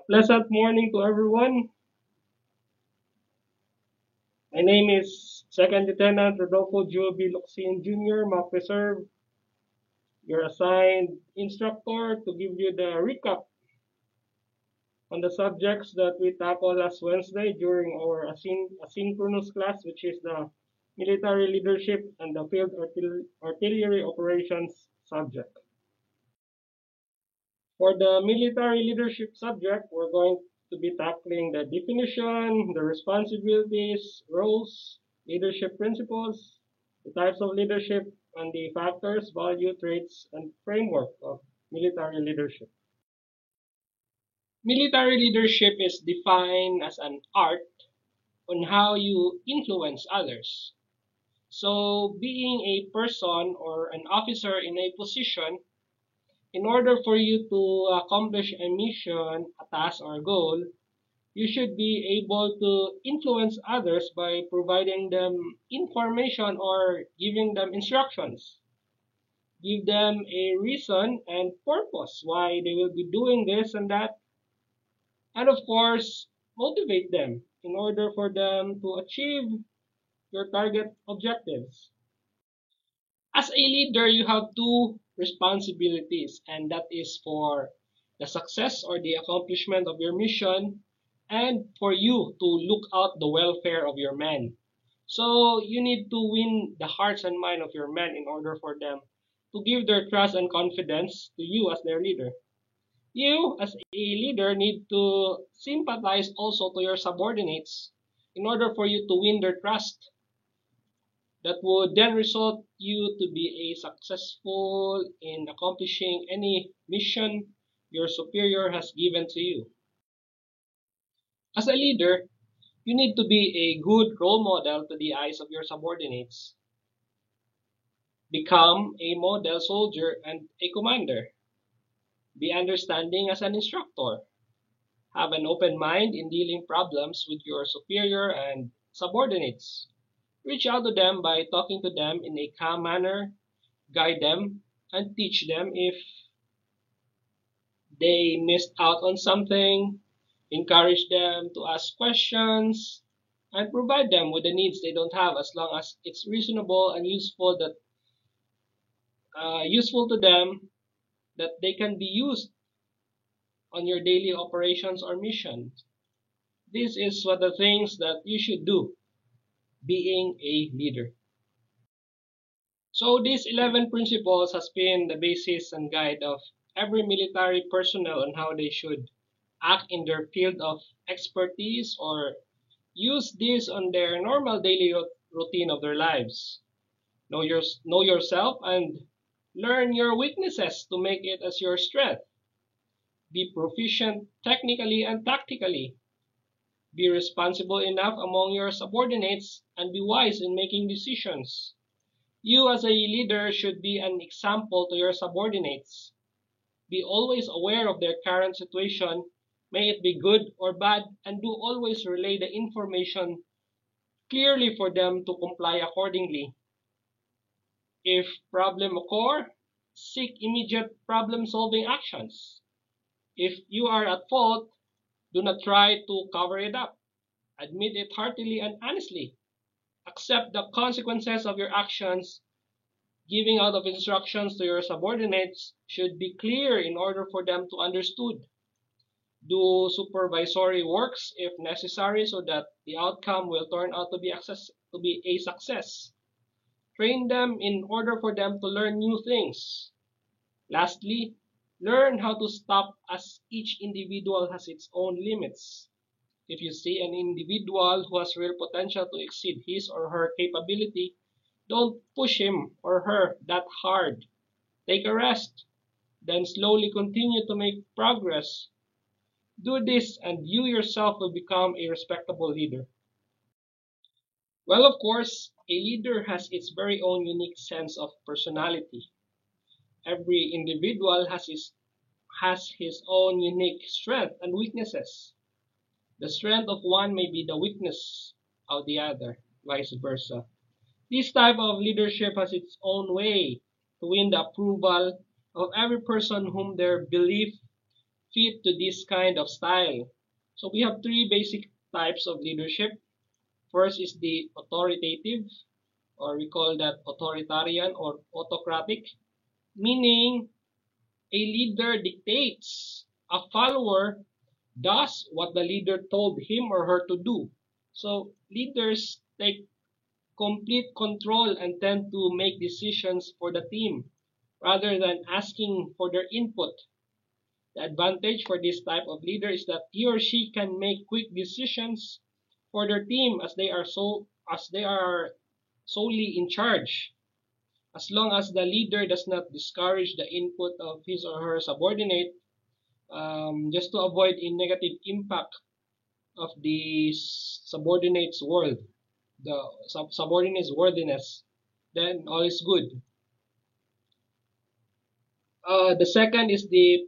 Pleasant morning to everyone. My name is Second Lieutenant Rodolfo Joe B. Locsin Jr., Mock Reserve, your assigned instructor to give you the recap on the subjects that we tackled last Wednesday during our asynchronous class, which is the military leadership and the field artillery operations subject. For the military leadership subject, we're going to be tackling the definition, the responsibilities, roles, leadership principles, the types of leadership, and the factors, value, traits, and framework of military leadership. Military leadership is defined as an art on how you influence others. So, being a person or an officer in a position, in order for you to accomplish a mission, a task, or a goal, you should be able to influence others by providing them information or giving them instructions. Give them a reason and purpose why they will be doing this and that. And of course, motivate them in order for them to achieve your target objectives. As a leader, you have two responsibilities, and that is for the success or the accomplishment of your mission and for you to look out the welfare of your men. So you need to win the hearts and mind of your men in order for them to give their trust and confidence to you as their leader. You, as a leader, need to sympathize also to your subordinates in order for you to win their trust. That would then result you to be a successful in accomplishing any mission your superior has given to you. As a leader, you need to be a good role model to the eyes of your subordinates. Become a model soldier and a commander. Be understanding as an instructor. Have an open mind in dealing problems with your superior and subordinates. Reach out to them by talking to them in a calm manner, guide them, and teach them if they missed out on something, encourage them to ask questions, and provide them with the needs they don't have as long as it's reasonable and useful to them that they can be used on your daily operations or missions. This is what the things that you should do being a leader. So these 11 principles has been the basis and guide of every military personnel on how they should act in their field of expertise or use this on their normal daily routine of their lives. Know yourself and learn your weaknesses to make it as your strength. Be proficient technically and tactically. Be responsible enough among your subordinates and be wise in making decisions. You as a leader should be an example to your subordinates. Be always aware of their current situation, may it be good or bad, and do always relay the information clearly for them to comply accordingly. If problem occur, seek immediate problem-solving actions. If you are at fault, do not try to cover it up. Admit it heartily and honestly. Accept the consequences of your actions. Giving out of instructions to your subordinates should be clear in order for them to understood. Do supervisory works if necessary so that the outcome will turn out to be a success. Train them in order for them to learn new things. Lastly, learn how to stop as each individual has its own limits. If you see an individual who has real potential to exceed his or her capability, don't push him or her that hard. Take a rest, then slowly continue to make progress. Do this and you yourself will become a respectable leader. Well, of course, a leader has its very own unique sense of personality. Every individual has his own unique strength and weaknesses. The strength of one may be the weakness of the other, vice versa. This type of leadership has its own way to win the approval of every person whom their belief, fit to this kind of style. So we have three basic types of leadership. First is the authoritative, or we call that authoritarian or autocratic, meaning a leader dictates, a follower does what the leader told him or her to do. So leaders take complete control and tend to make decisions for the team rather than asking for their input. The advantage for this type of leader is that he or she can make quick decisions for their team as they are solely in charge. As long as the leader does not discourage the input of his or her subordinate, just to avoid a negative impact of the subordinate's world, the subordinate's worthiness, then all is good. The second is the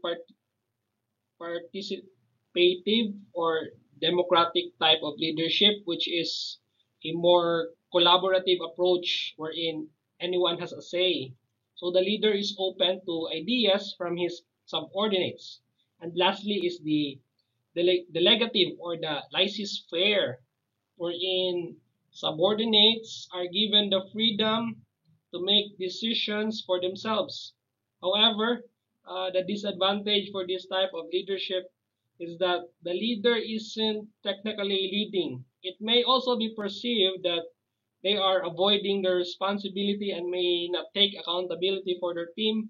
participative or democratic type of leadership, which is a more collaborative approach wherein anyone has a say. So the leader is open to ideas from his subordinates. And lastly is the delegative or the laissez-faire, wherein subordinates are given the freedom to make decisions for themselves. However, the disadvantage for this type of leadership is that the leader isn't technically leading. It may also be perceived that they are avoiding their responsibility and may not take accountability for their team,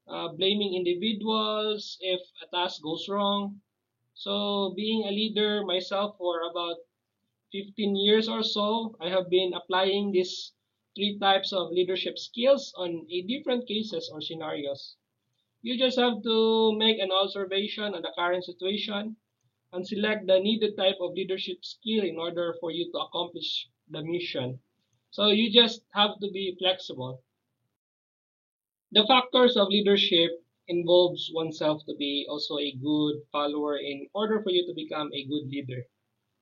blaming individuals if a task goes wrong. So, being a leader myself for about 15 years or so, I have been applying these three types of leadership skills on a different cases or scenarios. You just have to make an observation on the current situation and select the needed type of leadership skill in order for you to accomplish the mission. So you just have to be flexible. The factors of leadership involves oneself to be also a good follower in order for you to become a good leader.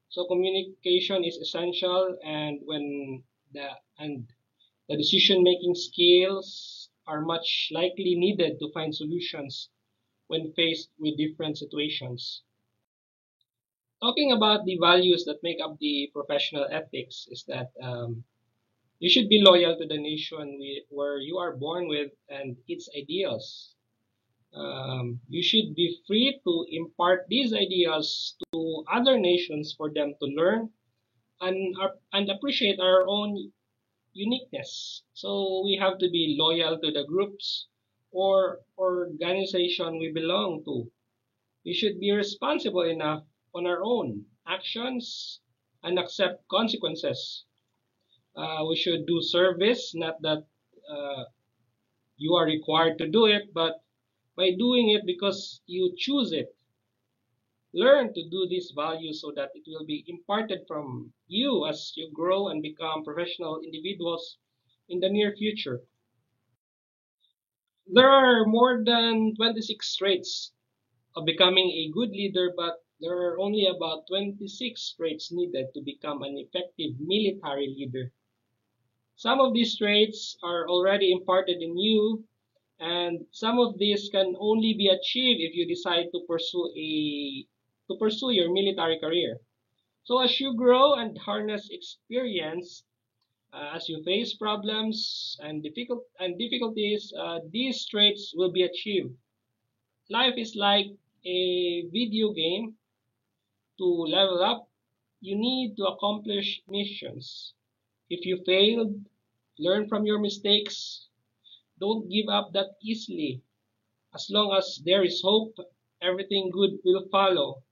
So communication is essential, and the decision making skills are much likely needed to find solutions when faced with different situations. Talking about the values that make up the professional ethics is that you should be loyal to the nation where you are born with and its ideals. You should be free to impart these ideas to other nations for them to learn and appreciate our own uniqueness. So we have to be loyal to the groups or organization we belong to. We should be responsible enough on our own actions and accept consequences. We should do service, not that uh, you are required to do it, but by doing it because you choose it. Learn to do these values so that it will be imparted from you as you grow and become professional individuals in the near future. There are more than 26 traits of becoming a good leader, but there are only about 26 traits needed to become an effective military leader. Some of these traits are already imparted in you, and some of these can only be achieved if you decide to pursue your military career. So as you grow and harness experience, as you face problems and difficulties, these traits will be achieved. Life is like a video game. To level up, you need to accomplish missions. If you failed, learn from your mistakes. Don't give up that easily. As long as there is hope, everything good will follow.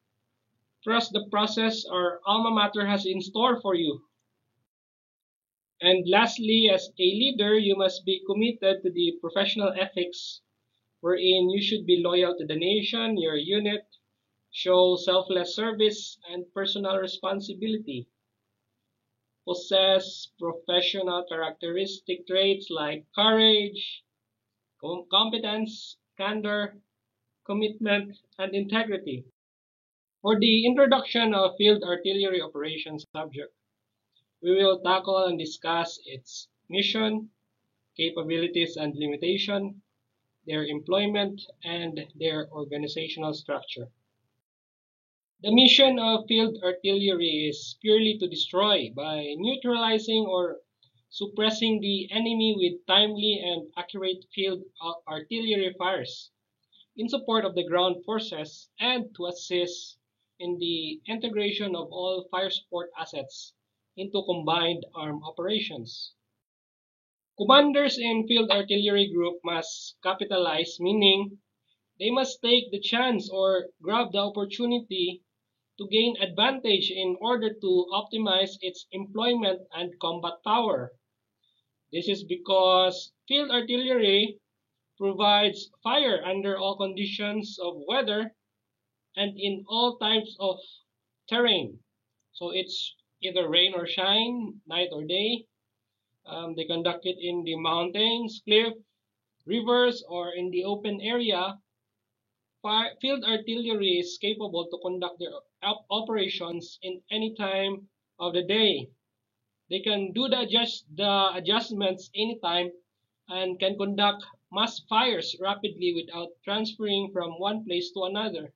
Trust the process our alma mater has in store for you. And lastly, as a leader, you must be committed to the professional ethics wherein you should be loyal to the nation, your unit, show selfless service and personal responsibility, possess professional characteristic traits like courage, competence, candor, commitment, and integrity. For the introduction of field artillery operations subject, we will tackle and discuss its mission, capabilities, and limitation, their employment, and their organizational structure. The mission of field artillery is purely to destroy by neutralizing or suppressing the enemy with timely and accurate field artillery fires in support of the ground forces and to assist in the integration of all fire support assets into combined armed operations. Commanders in field artillery group must capitalize, meaning they must take the chance or grab the opportunity to gain advantage in order to optimize its employment and combat power. This is because field artillery provides fire under all conditions of weather and in all types of terrain. So it's either rain or shine, night or day. They conduct it in the mountains, cliff, rivers, or in the open area. Field artillery is capable to conduct their operations in any time of the day. They can do the adjustments anytime and can conduct mass fires rapidly without transferring from one place to another.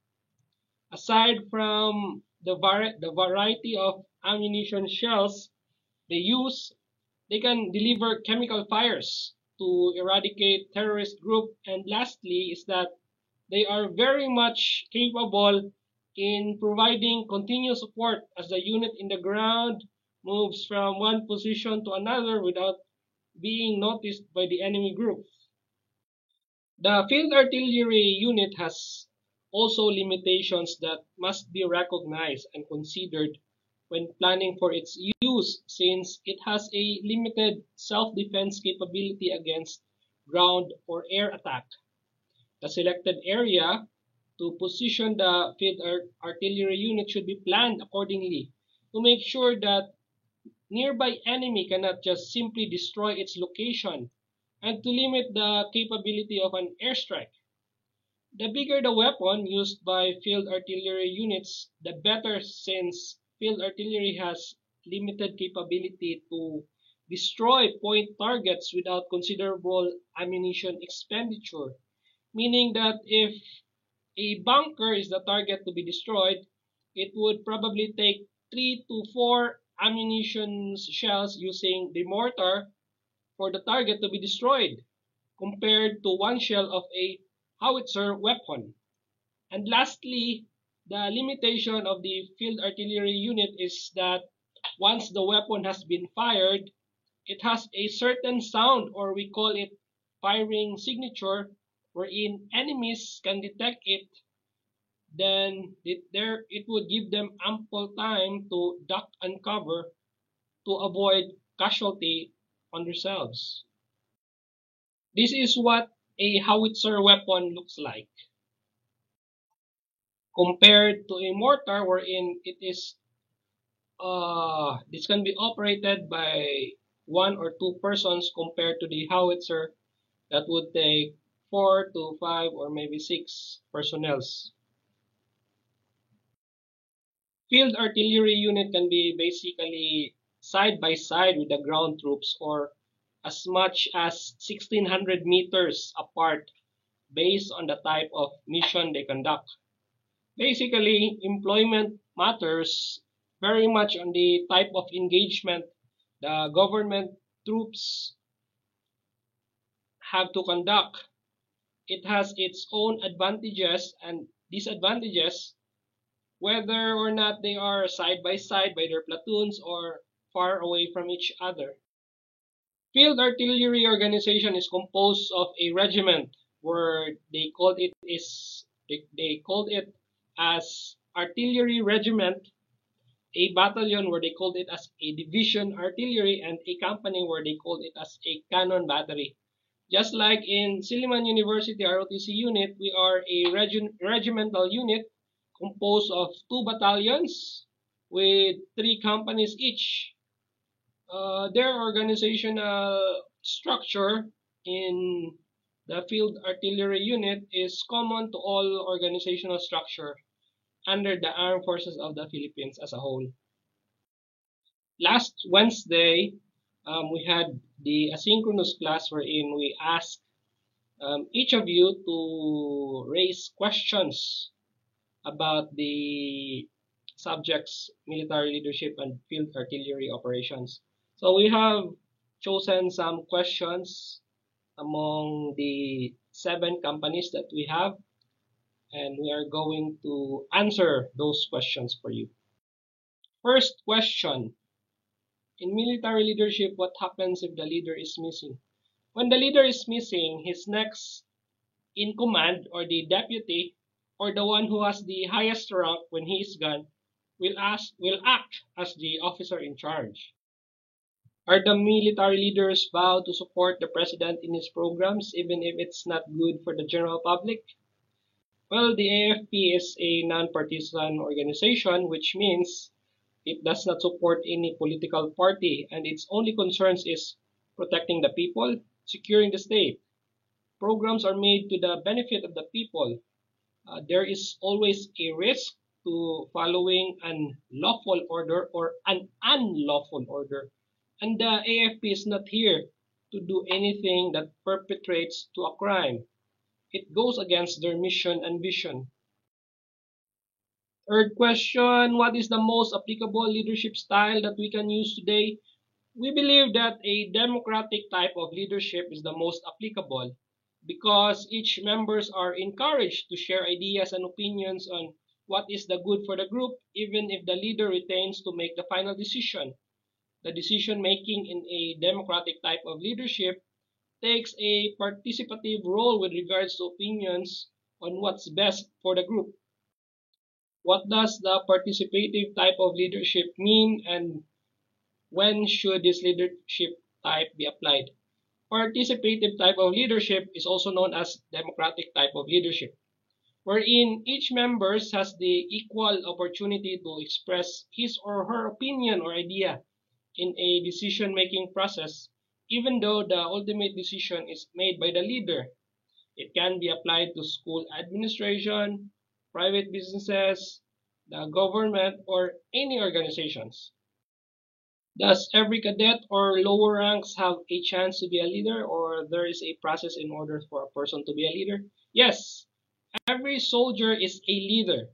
Aside from the variety of ammunition shells they use, they can deliver chemical fires to eradicate terrorist group. And lastly is that they are very much capable in providing continuous support as the unit in the ground moves from one position to another without being noticed by the enemy group. The field artillery unit has also limitations that must be recognized and considered when planning for its use since it has a limited self-defense capability against ground or air attack. The selected area to position the field artillery unit should be planned accordingly to make sure that nearby enemy cannot just simply destroy its location and to limit the capability of an airstrike. The bigger the weapon used by field artillery units, the better since field artillery has limited capability to destroy point targets without considerable ammunition expenditure, meaning that if a bunker is the target to be destroyed, it would probably take 3 to 4 ammunition shells using the mortar for the target to be destroyed, compared to one shell of a howitzer weapon. And lastly, the limitation of the field artillery unit is that once the weapon has been fired, it has a certain sound, or we call it firing signature, wherein enemies can detect it, then it would give them ample time to duck and cover to avoid casualty on themselves. This is what a howitzer weapon looks like compared to a mortar wherein this can be operated by 1 or 2 persons compared to the howitzer that would take 4 to 5 or maybe 6 personnels. Field artillery unit can be basically side by side with the ground troops or as much as 1600 meters apart based on the type of mission they conduct. Basically, employment matters very much on the type of engagement the government troops have to conduct. It has its own advantages and disadvantages, whether or not they are side by side by their platoons or far away from each other. Field artillery organization is composed of a regiment where they called it as artillery regiment, a battalion where they called it as a division artillery, and a company where they called it as a cannon battery. Just like in Silliman University ROTC unit, we are a regimental unit composed of 2 battalions with 3 companies each. Their organizational structure in the field artillery unit is common to all organizational structure under the armed forces of the Philippines as a whole. Last Wednesday, we had the asynchronous class wherein we asked each of you to raise questions about the subjects military leadership and field artillery operations. So we have chosen some questions among the 7 companies that we have, and we are going to answer those questions for you. First question: in military leadership, what happens if the leader is missing? When the leader is missing, his next in command, or the deputy, or the one who has the highest rank when he is gone, will act as the officer in charge. Are the military leaders vowed to support the president in his programs even if it's not good for the general public? Well, the AFP is a non-partisan organization, which means it does not support any political party, and its only concerns is protecting the people, securing the state. Programs are made to the benefit of the people. There is always a risk to following an lawful order or an unlawful order. And the AFP is not here to do anything that perpetrates to a crime. It goes against their mission and vision. Third question: what is the most applicable leadership style that we can use today? We believe that a democratic type of leadership is the most applicable because each members are encouraged to share ideas and opinions on what is the good for the group, even if the leader retains to make the final decision. The decision making in a democratic type of leadership takes a participative role with regards to opinions on what's best for the group. What does the participative type of leadership mean, and when should this leadership type be applied? Participative type of leadership is also known as democratic type of leadership, wherein each member has the equal opportunity to express his or her opinion or idea in a decision-making process, even though the ultimate decision is made by the leader. It can be applied to school administration, private businesses, the government, or any organizations. Does every cadet or lower ranks have a chance to be a leader, or there is a process in order for a person to be a leader? Yes, every soldier is a leader.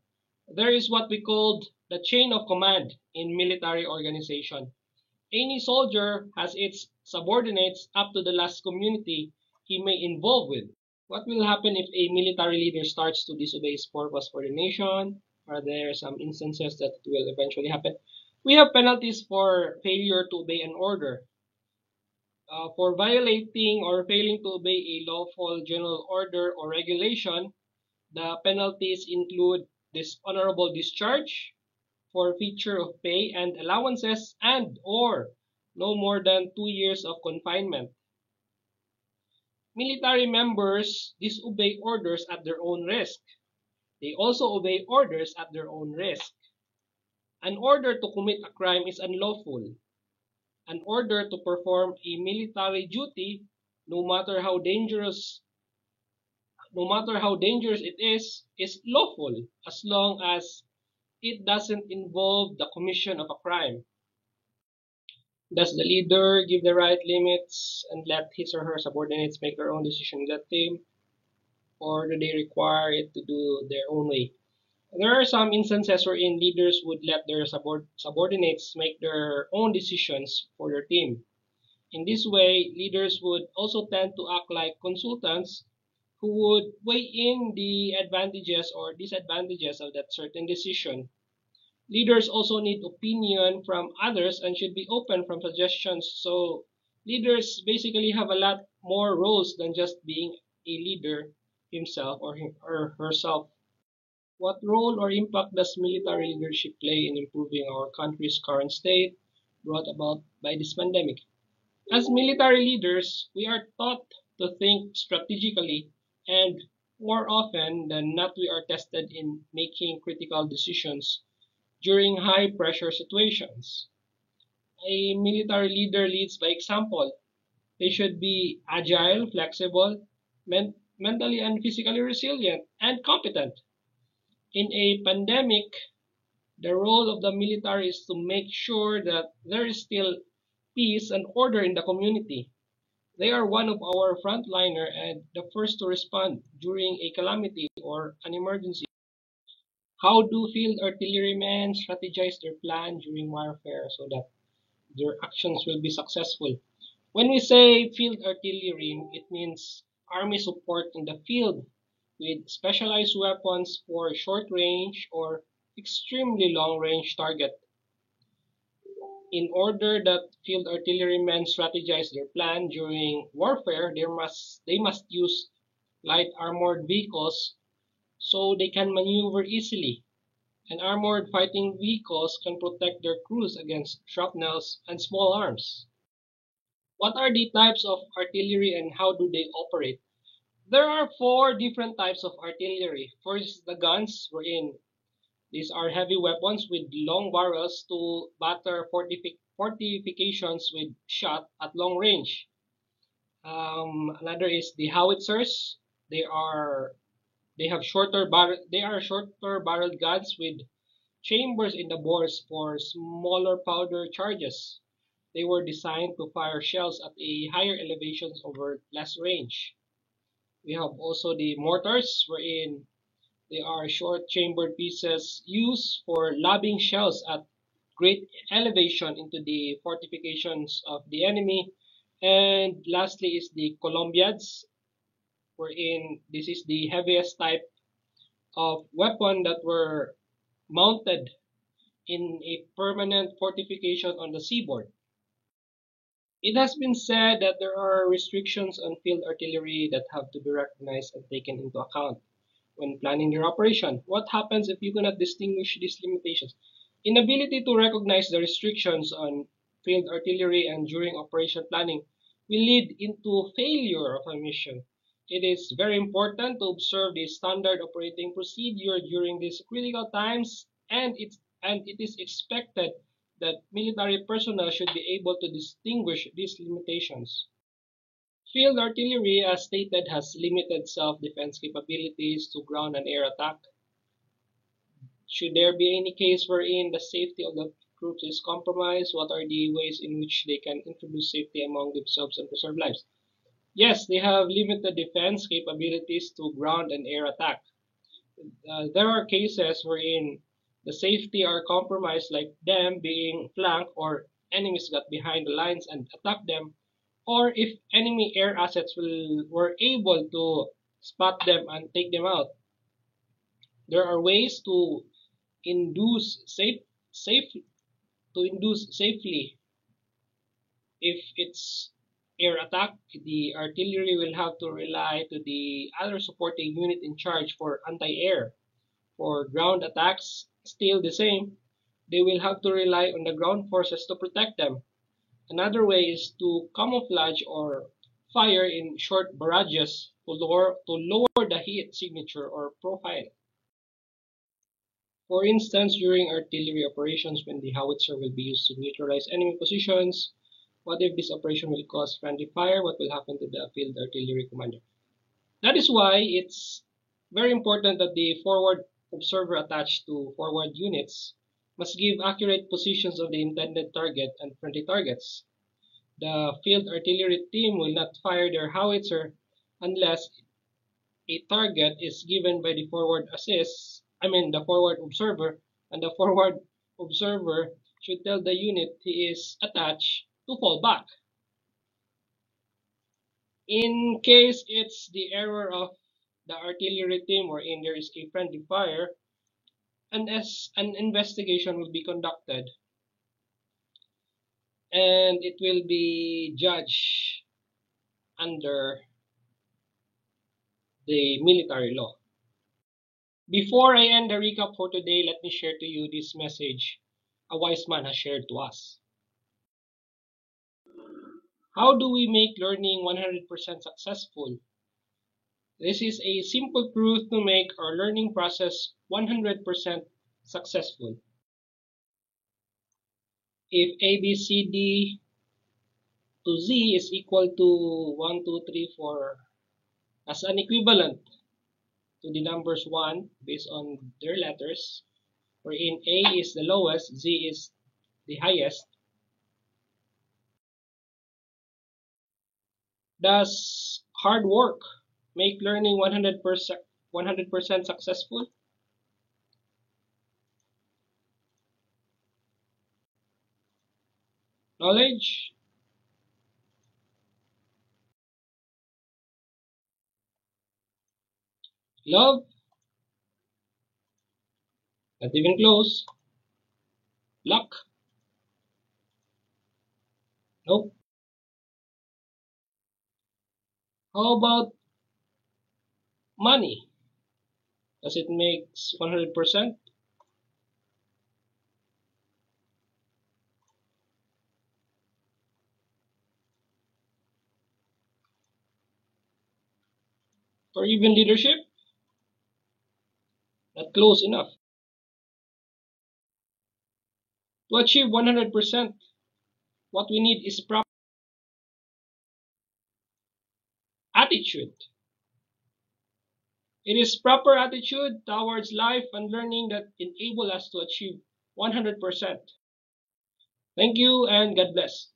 There is what we call the chain of command in military organization. Any soldier has its subordinates up to the last community he may involve with. What will happen if a military leader starts to disobey his purpose for the nation? Are there some instances that will eventually happen? We have penalties for failure to obey an order. For violating or failing to obey a lawful general order or regulation, the penalties include dishonorable discharge, forfeiture of pay and allowances, and or no more than 2 years of confinement. Military members disobey orders at their own risk. They also obey orders at their own risk. An order to commit a crime is unlawful. An order to perform a military duty, no matter how dangerous it is lawful as long as it doesn't involve the commission of a crime. Does the leader give the right limits and let his or her subordinates make their own decision in that team, or do they require it to do their own way? There are some instances wherein leaders would let their subordinates make their own decisions for their team. In this way, leaders would also tend to act like consultants who would weigh in the advantages or disadvantages of that certain decision. Leaders also need opinion from others and should be open from suggestions. So leaders basically have a lot more roles than just being a leader himself or herself. What role or impact does military leadership play in improving our country's current state brought about by this pandemic? As military leaders, we are taught to think strategically, and more often than not, we are tested in making critical decisions during high pressure situations. A military leader leads by example. They should be agile, flexible, mentally and physically resilient, and competent. In a pandemic, the role of the military is to make sure that there is still peace and order in the community. They are one of our frontliner and the first to respond during a calamity or an emergency. How do field artillerymen strategize their plan during warfare so that their actions will be successful? When we say field artillery, it means army support in the field with specialized weapons for short range or extremely long range target. In order that field artillerymen strategize their plan during warfare, they must use light armored vehicles so they can maneuver easily, and armored fighting vehicles can protect their crews against shrapnels and small arms. What are the types of artillery and how do they operate? There are four different types of artillery. First, the guns, wherein these are heavy weapons with long barrels to batter fortifications with shot at long range. Another is the howitzers. They are they are shorter barreled guns with chambers in the bores for smaller powder charges. They were designed to fire shells at a higher elevations over less range. We have also the mortars, wherein they are short chambered pieces used for lobbing shells at great elevation into the fortifications of the enemy. And lastly is the columbiads, wherein this is the heaviest type of weapon that were mounted in a permanent fortification on the seaboard. It has been said that there are restrictions on field artillery that have to be recognized and taken into account when planning their operation. What happens if you cannot distinguish these limitations? Inability to recognize the restrictions on field artillery and during operation planning will lead into failure of a mission. It is very important to observe the standard operating procedure during these critical times, and it is expected that military personnel should be able to distinguish these limitations. Field artillery, as stated, has limited self-defense capabilities to ground and air attack. Should there be any case wherein the safety of the troops is compromised, what are the ways in which they can introduce safety among themselves and preserve lives? Yes, they have limited defense capabilities to ground and air attack. There are cases wherein the safety are compromised, like them being flanked or enemies got behind the lines and attack them, or if enemy air assets were able to spot them and take them out. There are ways to induce safe to induce safely. If it's air attack, the artillery will have to rely to the other supporting unit in charge for anti-air. For ground attacks, still the same. They will have to rely on the ground forces to protect them. Another way is to camouflage or fire in short barrages to lower the heat signature or profile. For instance, during artillery operations when the howitzer will be used to neutralize enemy positions, what if this operation will cause friendly fire? What will happen to the field artillery commander? That is why it's very important that the forward observer attached to forward units must give accurate positions of the intended target and friendly targets. The field artillery team will not fire their howitzer unless a target is given by the the forward observer, and the forward observer should tell the unit he is attached to fall back. In case it's the error of the artillery team wherein there is a friendly fire, and as an investigation will be conducted and it will be judged under the military law. Before I end the recap for today, let me share to you this message a wise man has shared to us. How do we make learning 100% successful? This is a simple truth to make our learning process 100% successful. If A, B, C, D to Z is equal to 1, 2, 3, 4 as an equivalent to the numbers 1 based on their letters, wherein A is the lowest, Z is the highest, Does hard work make learning 100% successful? Knowledge? Love? Not even close. Luck? Nope. How about money? Does it make 100%? Or even leadership? Not close enough. To achieve 100%, what we need is proper attitude. It is proper attitude towards life and learning that enable us to achieve 100%. Thank you and God bless.